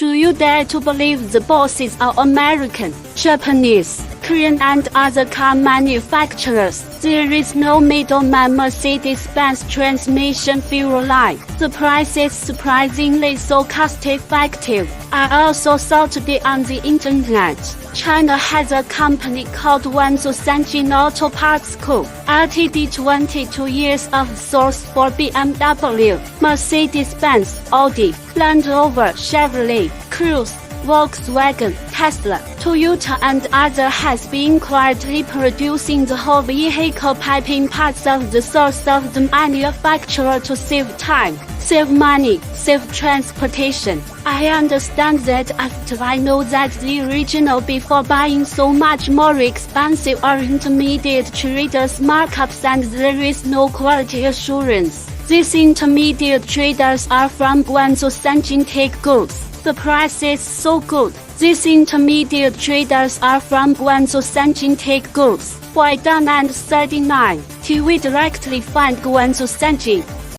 Do you dare to believe the bosses are American, Japanese, Korean and other car manufacturers? There is no middleman. Mercedes-Benz transmission fuel line. The price is surprisingly so cost-effective. I also saw today on the internet, China has a company called F02 Suction Auto Parts Co. Ltd. 22 years of source for BMW, Mercedes-Benz, Audi, Land Rover, Chevrolet, Cruise, Volkswagen, Tesla, Toyota and others has been quietly producing the whole vehicle piping parts of the source of the manufacturer to save time, save money, save transportation. I understand that after I know that the original before buying so much more expensive or intermediate traders markups and there is no quality assurance. These intermediate traders are from F02 Suction take goods. The price is so good. These intermediate traders are from F02 Suction take goods. Why done and 39? TV directly find F02 Suction.